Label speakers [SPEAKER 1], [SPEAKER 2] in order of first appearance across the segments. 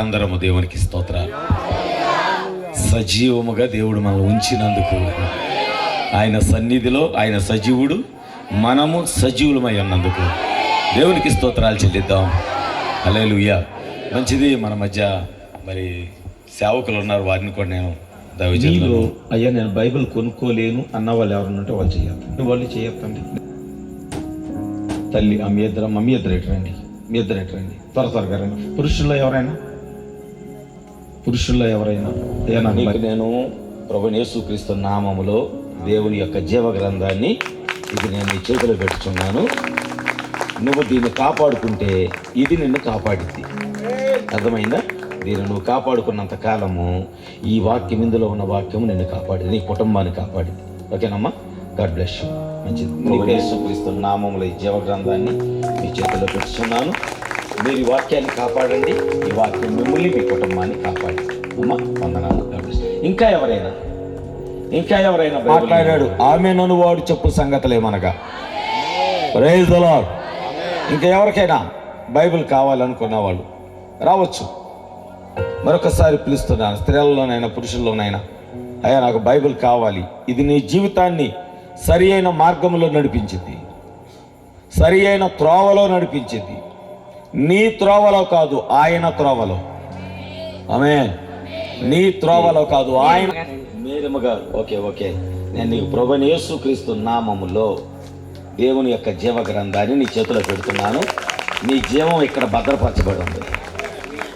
[SPEAKER 1] అందరము దేవునికి స్తోత్రాలు. సజీవముగా దేవుడు మనల్ని ఉంచినందుకు, ఆయన సన్నిధిలో ఆయన సజీవుడు, మనము సజీవులమై ఉన్నందుకు దేవునికి స్తోత్రాలు చెల్లిద్దాం. హల్లెలూయా. మంచిది. మన మధ్య మరి సేవకులు ఉన్నారు, వారిని కూడా నేను దైవజనులు
[SPEAKER 2] అయ్యా నేను బైబిల్ కొనుక్కోలేను అన్న వాళ్ళు ఎవరుంటే వాళ్ళు చేయాలి, వాళ్ళు చేయొద్దండి. తల్లి మీ ఇద్దరు ఎటురండి, మీ ఇద్దరు ఎటురండి, త్వరగా రండి. పురుషుల్లో ఎవరైనా
[SPEAKER 1] నేను ప్రభువైన యేసుక్రీస్తు నామములో దేవుని యొక్క జీవ గ్రంథాన్ని ఇది నేను నీ చేతిలో పెట్టుచున్నాను. నువ్వు దీన్ని కాపాడుకుంటే ఇది నిన్ను కాపాడిద్ది. అర్థమైందా? దీన్ని నువ్వు కాపాడుకున్నంత కాలము ఈ వాక్యం, ఇందులో ఉన్న వాక్యం నిన్ను కాపాడింది, నీ కుటుంబాన్ని కాపాడింది. ఓకేనమ్మా? God bless you. మంచిది. యేసుక్రీస్తు నామములో ఈ జీవ గ్రంథాన్ని మీ చేతిలో పెట్టుచున్నాను. మీరు ఈ వాక్యాన్ని కాపాడండి, ఈ వాక్యం మిమ్మల్ని మీ కుటుంబాన్ని కాపాడి. అమ్మా వందనాలు. ఇంకా ఎవరైనా మాట్లాడాడు ఆమెను వాడు చెప్పు సంగతులేమనగా. Praise the lord. ఇంకా ఎవరికైనా బైబిల్ కావాలనుకున్న వాళ్ళు రావచ్చు. మరొకసారి పిలుస్తున్నాను, స్త్రీలలోనైనా పురుషుల్లోనైనా, అయ్యా నాకు బైబిల్ కావాలి. ఇది నీ జీవితాన్ని సరి అయిన మార్గంలో నడిపించింది, సరి అయిన త్రోవలో నడిపించింది. నీ త్రోవలో కాదు, ఆయన త్రోవలో. ఆమేన్. నీ త్రోవలో కాదు, ఆయన. మేరమ్మ గారు, ఓకే. నేను నీకు ప్రభువైన యేసుక్రీస్తు నామములో దేవుని యొక్క జీవ గ్రంథాన్ని నీ చేతిలో పెడుతున్నాను. నీ జీవం ఇక్కడ భద్రపరచబడి ఉంది,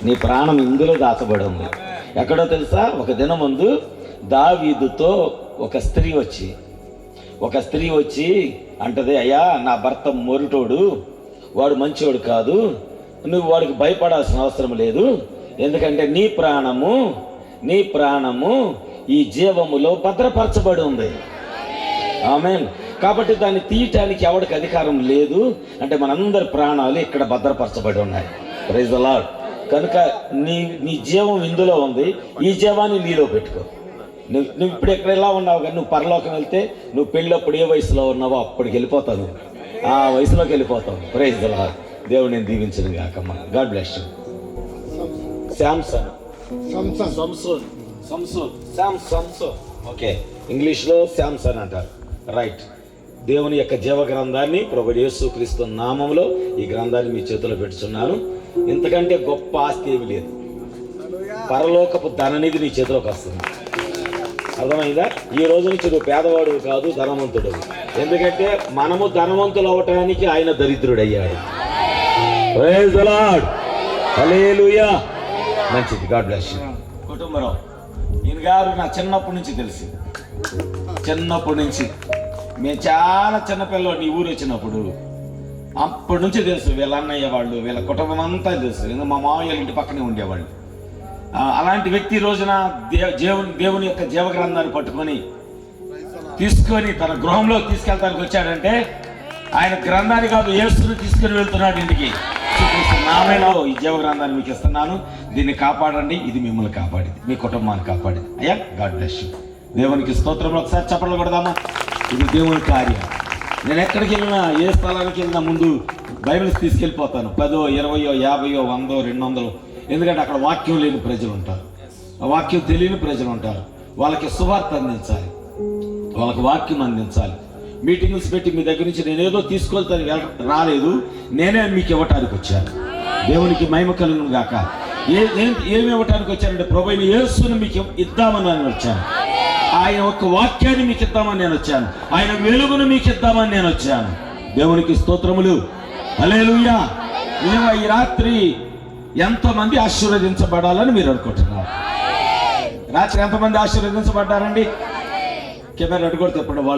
[SPEAKER 1] నీ ప్రాణం ఇందులో దాచబడి ఉంది. ఎక్కడో తెలుసా? ఒక దినం ముందు దావీదుతో ఒక స్త్రీ వచ్చి అంటది, అయ్యా నా భర్త మొరుటోడు, వాడు మంచివాడు కాదు, నువ్వు వాడికి భయపడాల్సిన అవసరం లేదు, ఎందుకంటే నీ ప్రాణము ఈ జీవములో భద్రపరచబడి ఉంది. ఆమేన్. కాబట్టి దాన్ని తీయటానికి ఎవరికి అధికారం లేదు. అంటే మనందరి ప్రాణాలు ఇక్కడ భద్రపరచబడి ఉన్నాయి. Praise the lord. కనుక నీ జీవం ఇందులో ఉంది, ఈ జీవాన్ని నీలో పెట్టుకో. నువ్వు ఇప్పుడు ఎక్కడ ఎలా ఉన్నావు, కానీ నువ్వు పరలోకం వెళ్తే నువ్వు పెళ్ళప్పుడు ఏ వయసులో ఉన్నావో అప్పటికి వెళ్ళిపోతావు, ఆ వయసులోకి వెళ్ళిపోతావు. Praise the Lord. దేవుడు నేను దీవించను గాకమ్మ. God bless you. Samson. Okay, ఇంగ్లీష్లో శాంసన్ అంటారు. రైట్. దేవుని యొక్క జీవ గ్రంథాన్ని ప్రభువైన యేసుక్రీస్తు నామములో ఈ గ్రంథాన్ని మీ చేతిలో పెట్టుచున్నాను. ఇంతకంటే గొప్ప ఆస్తి ఏమి లేదు. పరలోకపు ధననిధి నీ చేతిలోకి వస్తుంది. అర్థమైందా? ఈ రోజు నుంచి నువ్వు పేదవాడు కాదు, ధనవంతుడు. ఎందుకంటే మనము ధనవంతులు అవ్వటానికి ఆయన దరిద్రుడయ్యాడు. Praise the Lord. హల్లెలూయా. మంచిది. God bless you. కుటుంబరావు ఈయన గారు నా చిన్నప్పటి నుంచి తెలిసి, మేము చాలా చిన్నపిల్లలు నీ ఊరు వచ్చినప్పుడు అప్పటి నుంచి తెలుసు. వీళ్ళ అన్నయ్య వాళ్ళు, వీళ్ళ కుటుంబం అంతా తెలుసు. ఎందుకంటే మా మామయ్య ఇంటి పక్కనే ఉండేవాళ్ళు. అలాంటి వ్యక్తి రోజున దేవుని యొక్క జీవ గ్రంథాన్ని తీసుకొని తన గృహంలో తీసుకెళ్తానికి వచ్చాడంటే ఆయన గ్రంథాన్ని కాదు, యేసుని తీసుకుని వెళ్తున్నాడు ఇంటికి. నామేలో ఈ జీవ గ్రంథాన్ని మీకు ఇస్తున్నాను, దీన్ని కాపాడండి. ఇది మిమ్మల్ని కాపాడింది, మీ కుటుంబాన్ని కాపాడింది. అయ్యా గాడ్ బ్లెస్ యూ. దేవునికి స్తోత్రంలో ఒకసారి చప్పట్లు కొడదామా? ఇది దేవుని కార్యం. నేను ఎక్కడికి వెళ్ళినా, ఏ స్థలానికి వెళ్ళినా ముందు బైబిల్స్ తీసుకెళ్ళిపోతాను. 10, 20, 50, 100, 200. ఎందుకంటే అక్కడ వాక్యం లేని ప్రజలు ఉంటారు, ఆ వాక్యం తెలియని ప్రజలు ఉంటారు. వాళ్ళకి సువార్త అందించాలి, వాళ్ళకి వాక్యం అందించాలి. మీటింగ్స్ పెట్టి మీ దగ్గర నుంచి నేనేదో తీసుకెళ్తాను రాలేదు, నేనే మీకు ఇవ్వటానికి వచ్చాను. దేవునికి మహిమ కలుగును గాక. ఏమి ఇవ్వటానికి వచ్చానంటే ప్రభువైన యేసుని మీకు ఇద్దామని నేను వచ్చాను. ఆయన ఒక్క వాక్యాన్ని మీకు ఇద్దామని నేను వచ్చాను. ఆయన వెలుగును మీకు ఇద్దామని నేను వచ్చాను. దేవునికి స్తోత్రములు. హల్లెలూయా. నిజంగా ఈ రాత్రి ఎంతోమంది ఆశీర్వదించబడాలని మీరు అనుకుంటున్నారు. రాత్రి ఎంతమంది ఆశీర్వదించబడ్డారండి? కెమెరా అడ్డుకొడితే చెప్పండి.